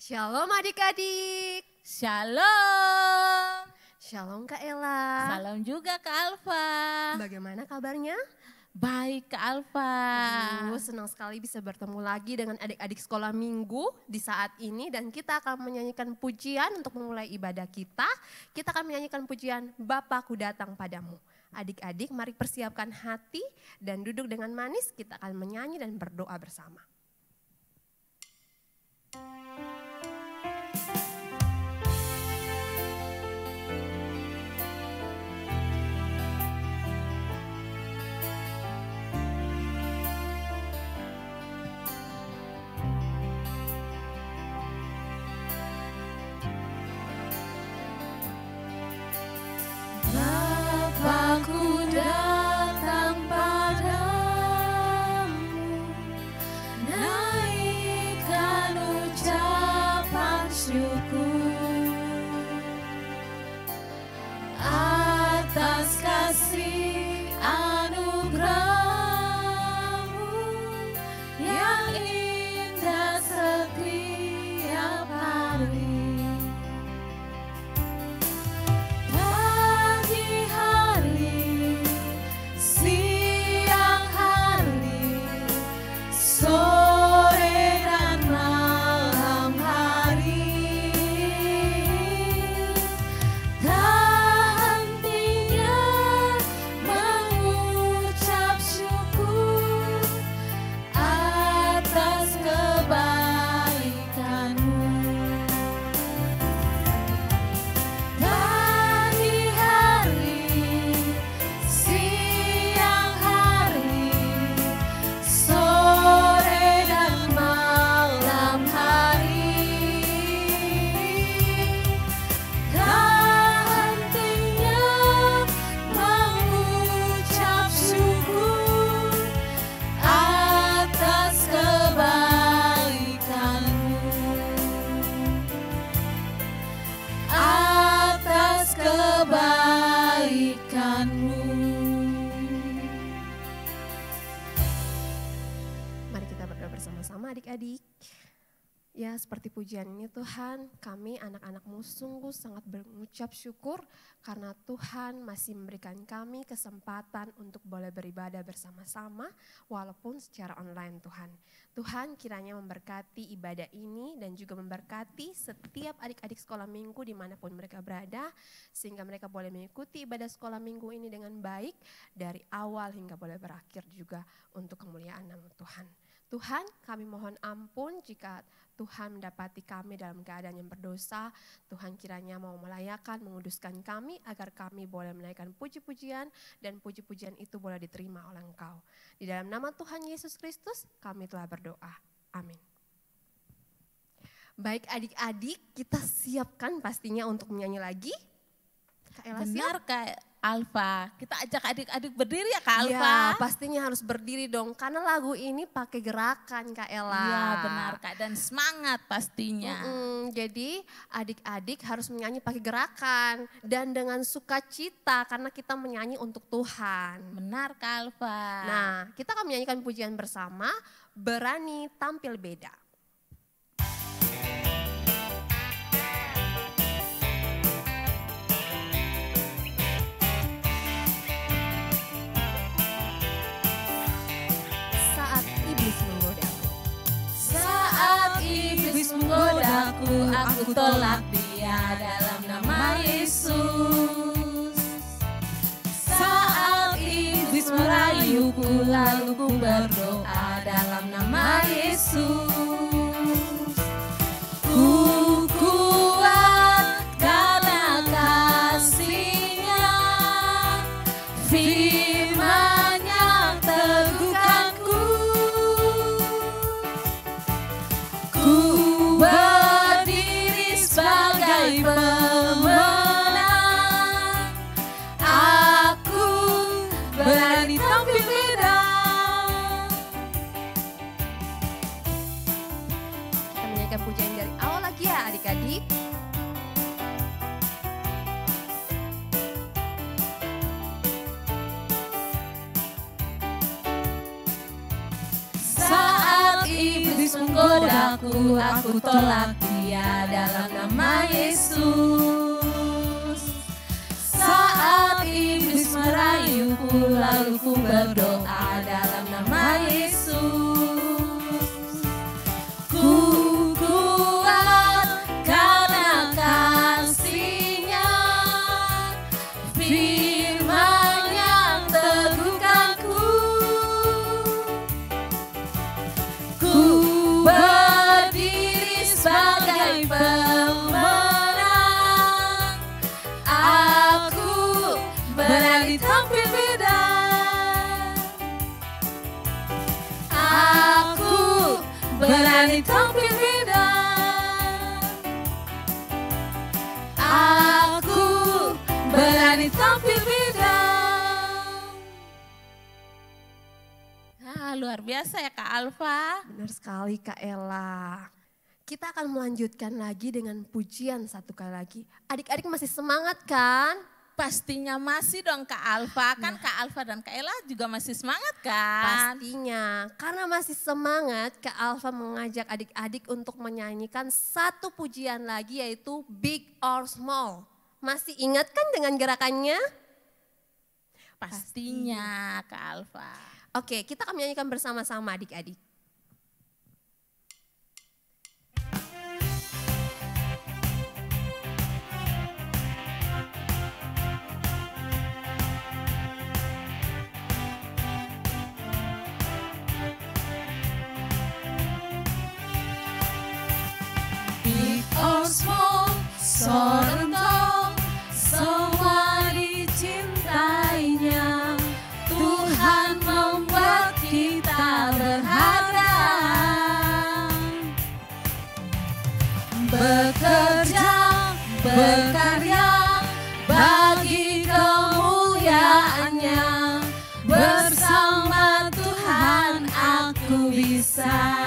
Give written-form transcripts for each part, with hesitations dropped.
Shalom adik-adik. Shalom. Shalom Kak Ella. Salam juga Kak Alfa. Bagaimana kabarnya? Baik Kak Alfa. Senang sekali bisa bertemu lagi dengan adik-adik sekolah minggu di saat ini. Dan kita akan menyanyikan pujian untuk memulai ibadah kita. Kita akan menyanyikan pujian Bapakku datang padamu. Adik-adik mari persiapkan hati dan duduk dengan manis. Kita akan menyanyi dan berdoa bersama. Bapakku datang padamu, naikkan ucapan syukur atas kasih anugerah-Mu yang indah setiap hari. Mari kita berdoa bersama-sama adik-adik. Ya, seperti pujian ini Tuhan, kami anak-anak-Mu sungguh sangat mengucap syukur karena Tuhan masih memberikan kami kesempatan untuk boleh beribadah bersama-sama walaupun secara online Tuhan. Tuhan kiranya memberkati ibadah ini dan juga memberkati setiap adik-adik sekolah minggu dimanapun mereka berada sehingga mereka boleh mengikuti ibadah sekolah minggu ini dengan baik dari awal hingga boleh berakhir juga untuk kemuliaan nama Tuhan. Tuhan, kami mohon ampun jika Tuhan mendapati kami dalam keadaan yang berdosa. Tuhan kiranya mau melayakan, menguduskan kami agar kami boleh menaikkan puji-pujian dan puji-pujian itu boleh diterima oleh Engkau. Di dalam nama Tuhan Yesus Kristus kami telah berdoa. Amin. Baik adik-adik, kita siapkan pastinya untuk menyanyi lagi. Kak Ella Benar siap? Kak Alfa, kita ajak adik-adik berdiri ya Kak Alfa. Ya, pastinya harus berdiri dong karena lagu ini pakai gerakan Kak Ella. Iya benar Kak, dan semangat pastinya. Jadi adik-adik harus menyanyi pakai gerakan dan dengan sukacita karena kita menyanyi untuk Tuhan. Benar Kak Alfa. Nah, kita akan menyanyikan pujian bersama, Berani Tampil Beda. Menggodaku, aku tolak dia dalam nama Yesus. Saat iblis merayuku, lalu ku berdoa dalam nama Yesus. Ku kuat karena kasih-Nya, firman-Nya teguhkanku. Berdiri sebagai pemenang, aku berani tampil beda. Kita menyanyikan pujian dari awal lagi ya adik-adik. Saat iblis menggodaku, aku tolak dia ya dalam nama Yesus. Saat iblis merayuku, lalu ku berdoa dalam nama Yesus. Ku kuat karena kasih-Nya, firman yang teguhkanku. Ku berdiri sebagai pemenang. Aku berani tampil beda. Aku berani tampil beda. Aku berani tampil beda. Luar biasa ya Kak Alfa. Benar sekali Kak Ella. Kita akan melanjutkan lagi dengan pujian satu kali lagi. Adik-adik masih semangat kan? Pastinya masih dong Kak Alfa. Kan Kak Alfa dan Kak Ella juga masih semangat kan? Pastinya. Karena masih semangat, Kak Alfa mengajak adik-adik untuk menyanyikan satu pujian lagi yaitu Big or Small. Masih ingat kan dengan gerakannya? Pastinya Kak Alfa. Oke, kita akan menyanyikan bersama-sama adik-adik. Big or small, sorong semua dicintainya. Tuhan membuat kita berharga. Bekerja, berkarya bagi kemuliaan-Nya. Bersama Tuhan aku bisa.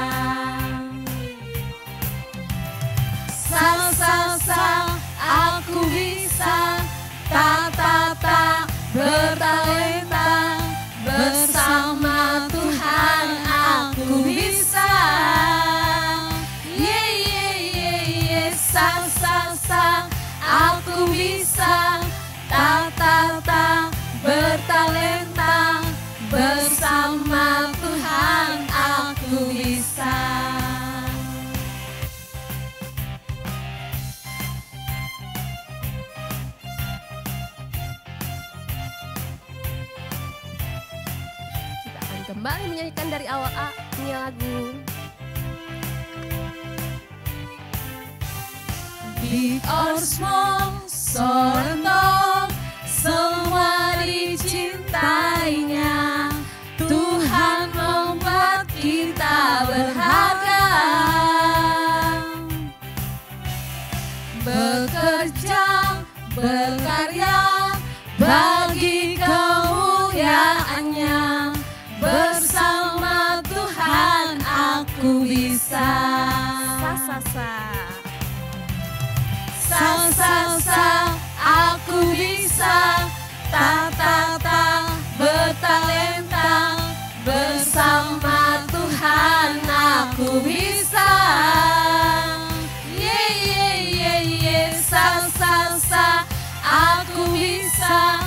Aku bisa. Bertalenta. Bersama Tuhan aku bisa. Aku bisa. Bertalenta. Bersama Tuhan aku bisa. Kita akan kembali menyanyikan dari awal lagu. Big or small, sorong semua dicintainya. Tuhan membuat kita berharga. Bekerja, berkarya bagi kemuliaan-Nya. Bersama Tuhan aku bisa. Aku bisa. Bertalenta. Bersama Tuhan aku bisa. Aku bisa.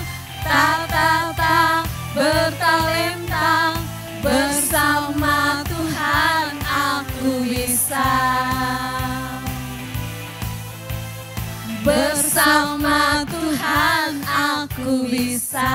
Bertalenta. Bersama Tuhan aku bisa. Bersama Tuhan aku bisa.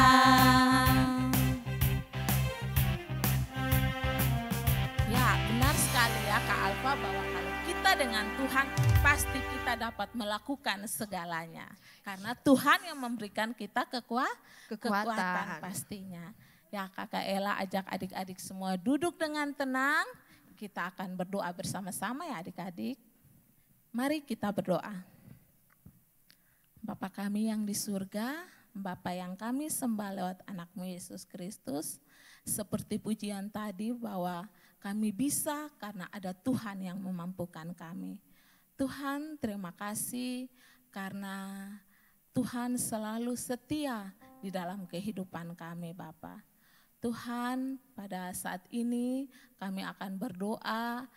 Ya, benar sekali ya Kak Alfa bahwa kalau kita dengan Tuhan pasti kita dapat melakukan segalanya. Karena Tuhan yang memberikan kita kekuatan pastinya. Ya Kakak Ella ajak adik-adik semua duduk dengan tenang. Kita akan berdoa bersama-sama ya adik-adik. Mari kita berdoa. Bapa kami yang di surga, Bapa yang kami sembah lewat anakmu Yesus Kristus, seperti pujian tadi bahwa kami bisa karena ada Tuhan yang memampukan kami. Tuhan terima kasih karena Tuhan selalu setia di dalam kehidupan kami Bapa. Tuhan pada saat ini kami akan berdoa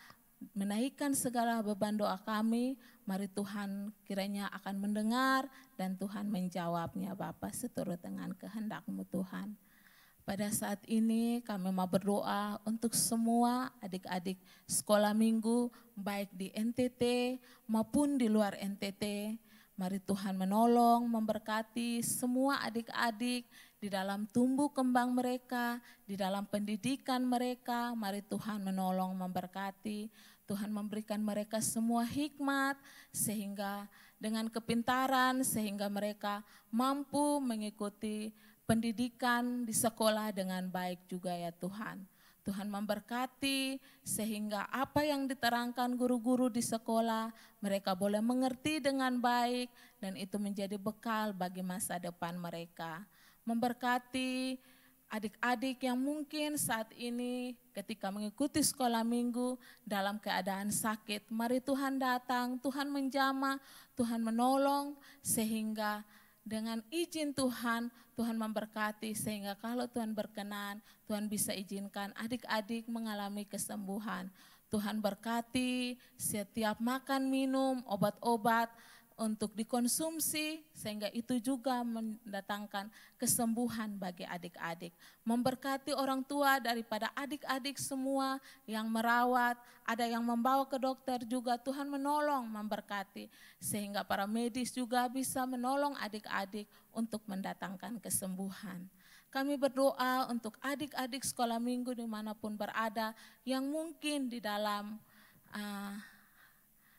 menaikkan segala beban doa kami. Mari Tuhan kiranya akan mendengar dan Tuhan menjawabnya Bapa seturut dengan kehendak-Mu Tuhan. Pada saat ini kami mau berdoa untuk semua adik-adik sekolah minggu baik di NTT maupun di luar NTT. Mari Tuhan menolong, memberkati semua adik-adik di dalam tumbuh kembang mereka, di dalam pendidikan mereka. Mari Tuhan menolong, memberkati. Tuhan memberikan mereka semua hikmat sehingga dengan kepintaran sehingga mereka mampu mengikuti pendidikan di sekolah dengan baik juga ya Tuhan. Tuhan memberkati sehingga apa yang diterangkan guru-guru di sekolah mereka boleh mengerti dengan baik dan itu menjadi bekal bagi masa depan mereka. Memberkati adik-adik yang mungkin saat ini ketika mengikuti sekolah minggu dalam keadaan sakit. Mari Tuhan datang, Tuhan menjamah, Tuhan menolong sehingga dengan izin Tuhan, Tuhan memberkati sehingga kalau Tuhan berkenan, Tuhan bisa izinkan adik-adik mengalami kesembuhan. Tuhan berkati setiap makan, minum, obat-obat untuk dikonsumsi sehingga itu juga mendatangkan kesembuhan bagi adik-adik. Memberkati orang tua daripada adik-adik semua yang merawat, ada yang membawa ke dokter juga Tuhan menolong, memberkati. Sehingga para medis juga bisa menolong adik-adik untuk mendatangkan kesembuhan. Kami berdoa untuk adik-adik sekolah minggu dimanapun berada yang mungkin di dalam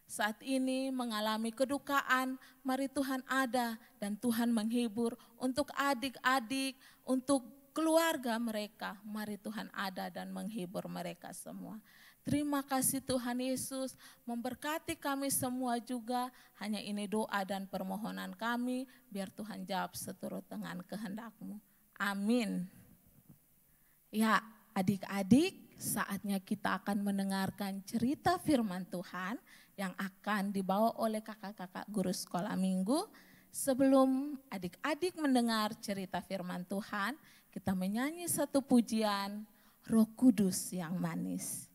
saat ini mengalami kedukaan, mari Tuhan ada dan Tuhan menghibur untuk adik-adik, untuk keluarga mereka. Mari Tuhan ada dan menghibur mereka semua. Terima kasih Tuhan Yesus, memberkati kami semua juga. Hanya ini doa dan permohonan kami, biar Tuhan jawab seturut dengan kehendak-Mu. Amin. Ya adik-adik, saatnya kita akan mendengarkan cerita firman Tuhan yang akan dibawa oleh kakak-kakak guru sekolah minggu. Sebelum adik-adik mendengar cerita firman Tuhan, kita menyanyi satu pujian, Roh Kudus yang manis.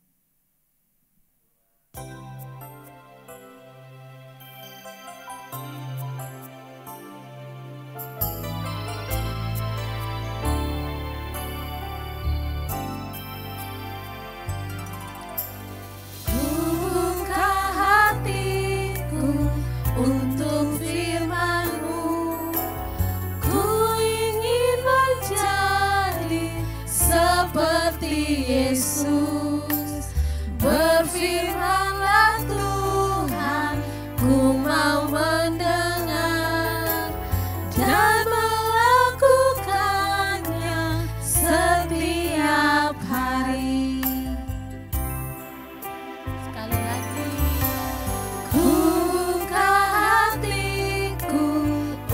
Untuk firman-Mu, ku ingin menjadi seperti Yesus. Berfirman-Lah Tuhan, ku mau mendengar dan melakukannya setiap hari. Sekali lagi.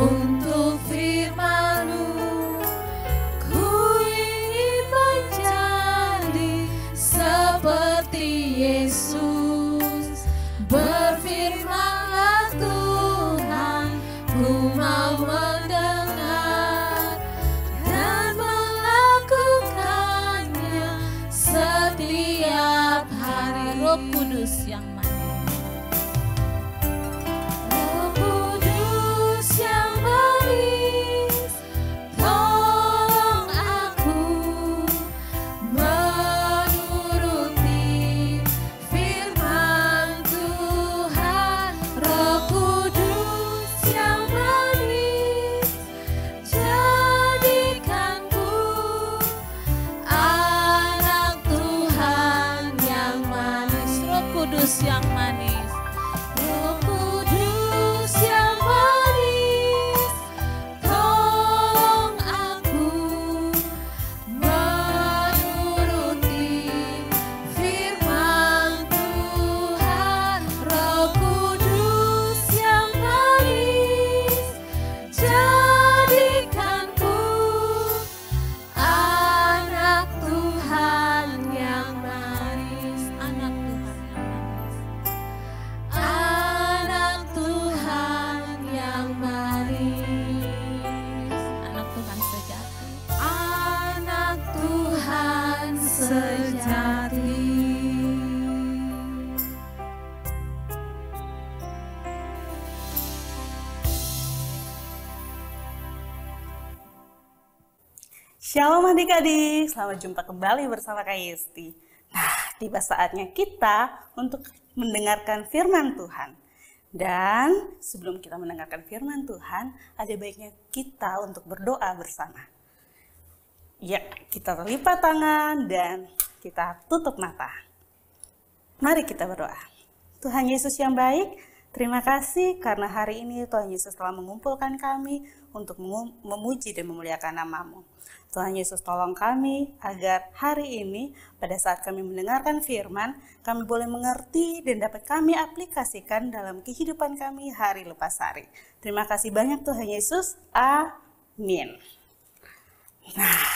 Untuk firman-Mu, ku ingin menjadi seperti Yesus. Berfirman-Lah Tuhan, ku mau mendengar dan melakukannya setiap hari. Roh Kudus yang manis. Yang manis, tolong aku menuruti firman Tuhan. Roh Kudus yang manis, jadikanku anak Tuhan yang manis. Roh Kudus Shalom adik-adik, selamat jumpa kembali bersama Kak Yesti. Nah, tiba saatnya kita untuk mendengarkan firman Tuhan. Dan sebelum kita mendengarkan firman Tuhan, ada baiknya kita untuk berdoa bersama. Ya, kita lipat tangan dan kita tutup mata. Mari kita berdoa. Tuhan Yesus yang baik, terima kasih karena hari ini Tuhan Yesus telah mengumpulkan kami untuk memuji dan memuliakan nama-Mu. Tuhan Yesus tolong kami agar hari ini pada saat kami mendengarkan firman, kami boleh mengerti dan dapat kami aplikasikan dalam kehidupan kami hari lepas hari. Terima kasih banyak Tuhan Yesus. Amin. Nah,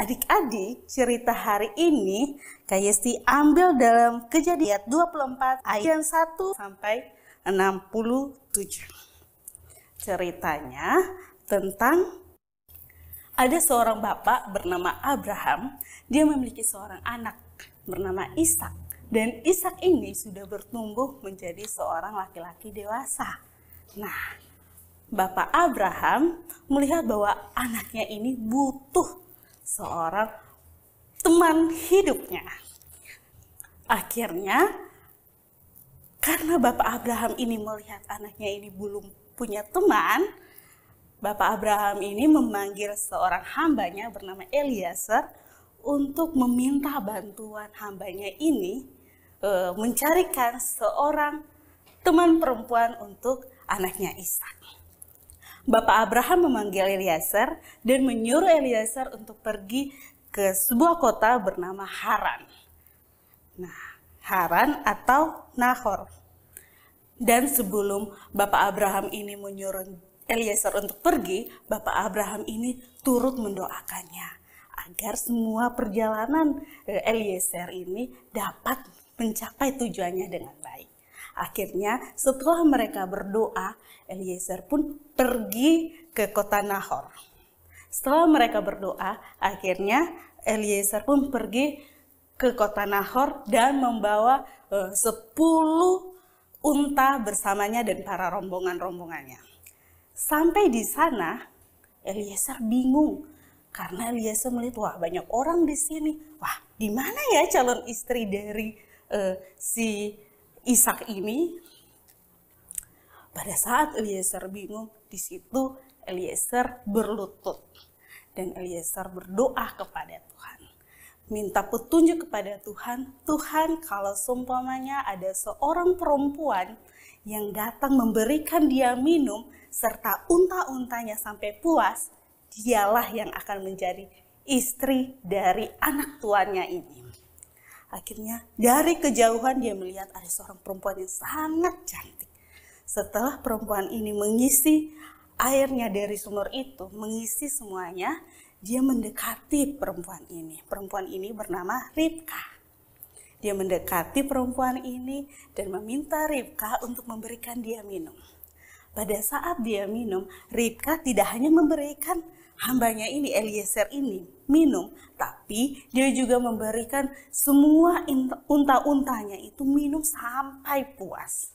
adik-adik, cerita hari ini Kak Yesti ambil dalam Kejadian 24 ayat 1 sampai 67. Ceritanya tentang ada seorang bapak bernama Abraham. Dia memiliki seorang anak bernama Ishak. Dan Ishak ini sudah bertumbuh menjadi seorang laki-laki dewasa. Nah, Bapak Abraham melihat bahwa anaknya ini butuh seorang teman hidupnya. Akhirnya, karena Bapak Abraham ini melihat anaknya ini belum punya teman, Bapak Abraham ini memanggil seorang hambanya bernama Eliezer untuk meminta bantuan hambanya ini mencarikan seorang teman perempuan untuk anaknya Ishak. Bapak Abraham memanggil Eliezer dan menyuruh Eliezer untuk pergi ke sebuah kota bernama Haran. Nah, Haran atau Nahor. Dan sebelum Bapak Abraham ini menyuruh Eliezer untuk pergi, Bapak Abraham ini turut mendoakannya agar semua perjalanan Eliezer ini dapat mencapai tujuannya dengan baik. Akhirnya setelah mereka berdoa, Eliezer pun pergi ke kota Nahor. Setelah mereka berdoa, akhirnya Eliezer pun pergi ke kota Nahor dan membawa 10 unta bersamanya dan para rombongan-rombongannya. Sampai di sana, Eliezer bingung karena Eliezer melihat wah banyak orang di sini. Wah, di mana ya calon istri dari si Ishak ini? Pada saat Eliezer bingung, di situ Eliezer berlutut dan Eliezer berdoa kepada Tuhan. Minta petunjuk kepada Tuhan. Tuhan, kalau seumpamanya ada seorang perempuan yang datang memberikan dia minum serta unta-untanya sampai puas, dialah yang akan menjadi istri dari anak tuannya ini. Akhirnya dari kejauhan dia melihat ada seorang perempuan yang sangat cantik. Setelah perempuan ini mengisi airnya dari sumur itu, mengisi semuanya, dia mendekati perempuan ini. Perempuan ini bernama Ribka. Dia mendekati perempuan ini dan meminta Ribka untuk memberikan dia minum. Pada saat dia minum, Ribka tidak hanya memberikan hambanya ini, Eliezer ini, minum, tapi dia juga memberikan semua unta-untanya itu minum sampai puas.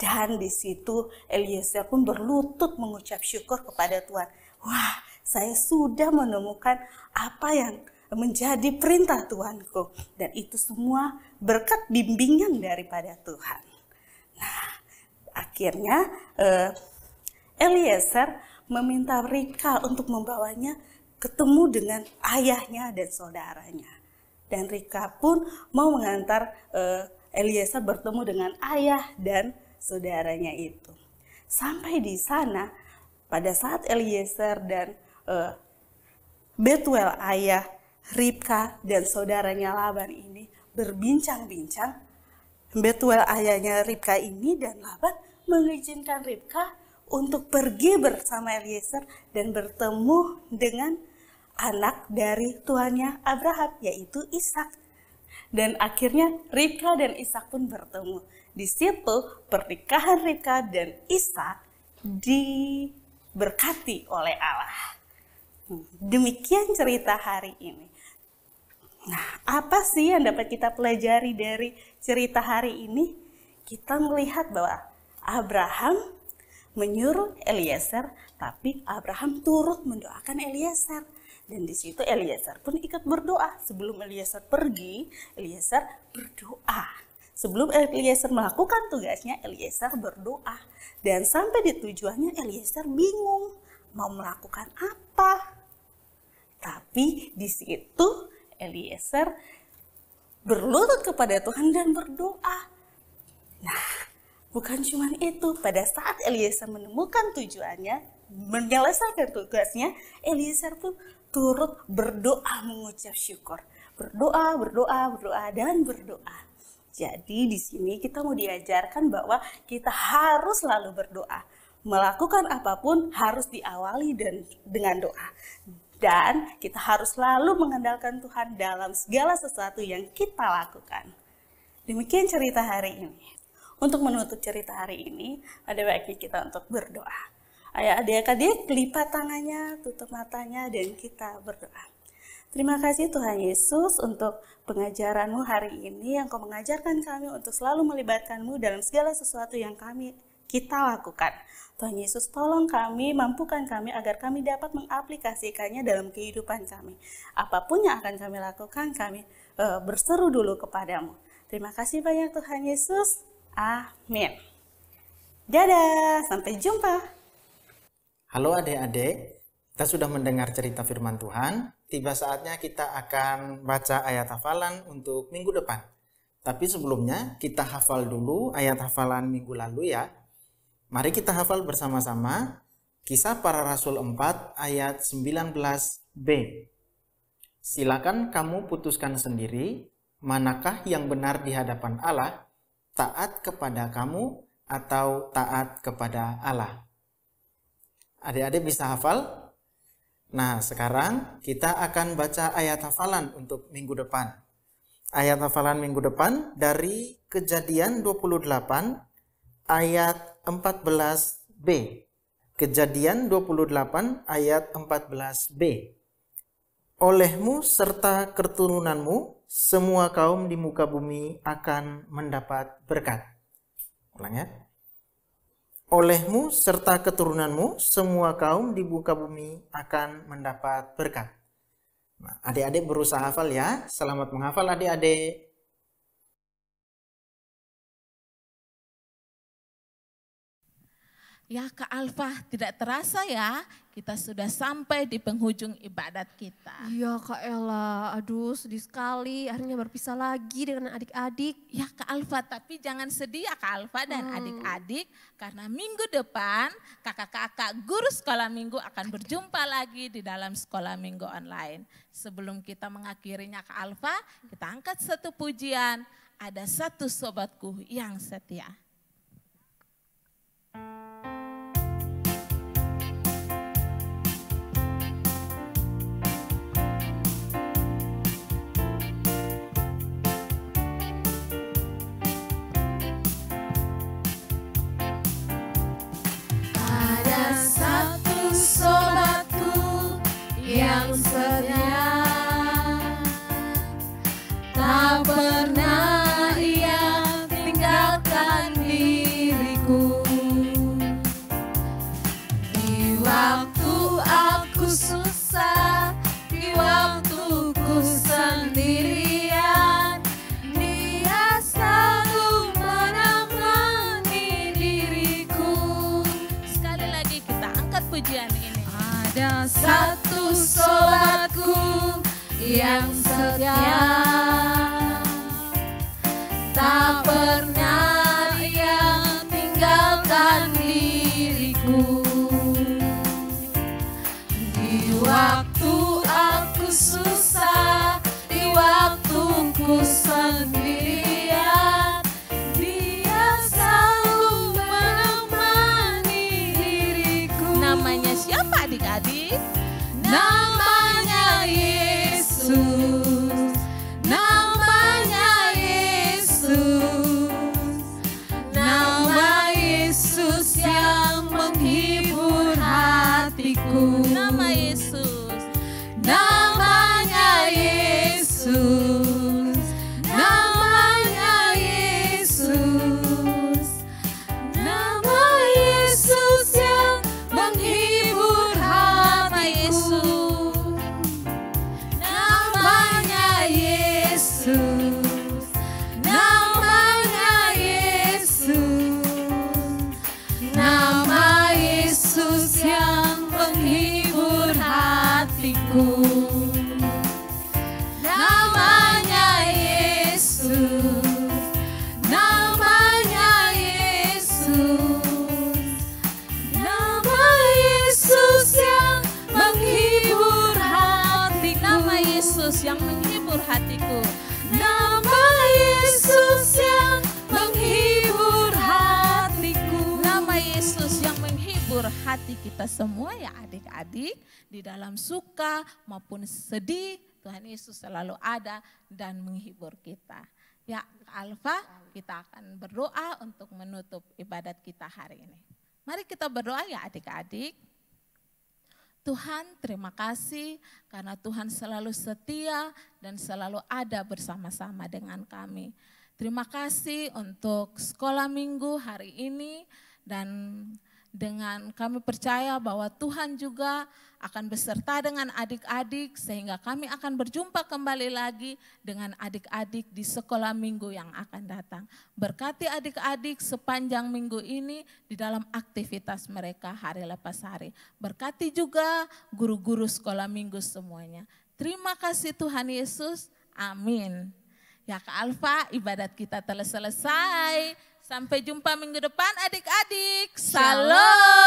Dan di situ Eliezer pun berlutut mengucap syukur kepada Tuhan. Wah, saya sudah menemukan apa yang menjadi perintah Tuhanku. Dan itu semua berkat bimbingan daripada Tuhan. Nah, akhirnya Eliezer meminta Ribka untuk membawanya ketemu dengan ayahnya dan saudaranya. Dan Ribka pun mau mengantar Eliezer bertemu dengan ayah dan saudaranya itu. Sampai di sana, pada saat Eliezer dan Betuel ayah Ribka dan saudaranya Laban ini berbincang-bincang, Betuel ayahnya Ribka ini dan Laban mengizinkan Ribka untuk pergi bersama Eliezer dan bertemu dengan anak dari tuannya Abraham, yaitu Ishak. Dan akhirnya Ribka dan Ishak pun bertemu. Di situ pernikahan Ribka dan Ishak diberkati oleh Allah. Demikian cerita hari ini. Nah, apa sih yang dapat kita pelajari dari cerita hari ini? Kita melihat bahwa Abraham menyuruh Eliezer, tapi Abraham turut mendoakan Eliezer. Dan di situ Eliezer pun ikut berdoa. Sebelum Eliezer pergi, Eliezer berdoa. Sebelum Eliezer melakukan tugasnya, Eliezer berdoa. Dan sampai di tujuannya, Eliezer bingung mau melakukan apa. Tapi di situ Eliezer berlutut kepada Tuhan dan berdoa. Nah, bukan cuma itu. Pada saat Eliezer menemukan tujuannya, menyelesaikan tugasnya, Eliezer pun turut berdoa mengucap syukur. Berdoa, dan berdoa. Jadi di sini kita mau diajarkan bahwa kita harus selalu berdoa. Melakukan apapun harus diawali dengan doa. Dan kita harus selalu mengandalkan Tuhan dalam segala sesuatu yang kita lakukan. Demikian cerita hari ini. Untuk menutup cerita hari ini, ada baiknya kita untuk berdoa. Ayo adik-adik, lipat tangannya, tutup matanya, dan kita berdoa. Terima kasih Tuhan Yesus untuk pengajaran-Mu hari ini yang Kau mengajarkan kami untuk selalu melibatkan-Mu dalam segala sesuatu yang kita lakukan. Tuhan Yesus, tolong kami, mampukan kami agar kami dapat mengaplikasikannya dalam kehidupan kami. Apapun yang akan kami lakukan, kami berseru dulu kepadamu. Terima kasih banyak Tuhan Yesus. Amin. Dadah, sampai jumpa. Halo adik-adik, kita sudah mendengar cerita firman Tuhan. Tiba saatnya kita akan baca ayat hafalan untuk minggu depan. Tapi sebelumnya kita hafal dulu ayat hafalan minggu lalu ya. Mari kita hafal bersama-sama Kisah Para Rasul 4 ayat 19b. Silakan kamu putuskan sendiri manakah yang benar di hadapan Allah, taat kepada kamu atau taat kepada Allah. Adik-adik bisa hafal? Nah, sekarang kita akan baca ayat hafalan untuk minggu depan. Ayat hafalan minggu depan dari Kejadian 28 ayat 14b. Kejadian 28 ayat 14b. Olehmu serta keturunanmu, semua kaum di muka bumi akan mendapat berkat. Ulang ya. Olehmu serta keturunanmu, semua kaum di muka bumi akan mendapat berkat. Nah, adik-adik berusaha hafal ya. Selamat menghafal adik-adik. Ya Kak Alfa, tidak terasa ya, kita sudah sampai di penghujung ibadat kita. Iya Kak Ella, aduh sedih sekali akhirnya berpisah lagi dengan adik-adik. Ya Kak Alfa, tapi jangan sedih ya Kak Alfa dan adik-adik, karena minggu depan kakak-kakak guru sekolah minggu akan berjumpa lagi di dalam sekolah minggu online. Sebelum kita mengakhirinya Kak Alfa, kita angkat satu pujian, ada satu sobatku yang setia. Yang setia, tak pernah ia tinggalkan diriku. Di waktu aku susah, di waktuku sendirian, Dia selalu menemani diriku. Sekali lagi kita angkat pujian ini. Ada satu sobatku yang setia, tak pernah ia tinggalkan diriku. Di waktu aku susah, di waktuku sendirian, Dia selalu menemani diriku. Namanya siapa adik-adik? Namanya Yesus, namanya Yesus, nama Yesus yang menghibur hatiku. Nama Yesus. Namanya Yesus, namanya Yesus, nama Yesus yang menghibur hatiku. hatiku. Namanya Yesus, namanya Yesus, nama Yesus yang menghibur hatiku. Nama Yesus yang menghibur hatiku. Nama Yesus yang menghibur hatiku. Nama Yesus yang menghibur hati kita semua ya adik-adik. Di dalam suka maupun sedih, Tuhan Yesus selalu ada dan menghibur kita. Ya Alfa, kita akan berdoa untuk menutup ibadat kita hari ini. Mari kita berdoa ya adik-adik. Tuhan, terima kasih karena Tuhan selalu setia dan selalu ada bersama-sama dengan kami. Terima kasih untuk sekolah minggu hari ini dan dengan kami percaya bahwa Tuhan juga akan beserta dengan adik-adik sehingga kami akan berjumpa kembali lagi dengan adik-adik di sekolah minggu yang akan datang. Berkati adik-adik sepanjang minggu ini di dalam aktivitas mereka hari lepas hari. Berkati juga guru-guru sekolah minggu semuanya. Terima kasih Tuhan Yesus. Amin. Ya Kak Alfa, ibadat kita telah selesai. Sampai jumpa minggu depan adik-adik. Salam.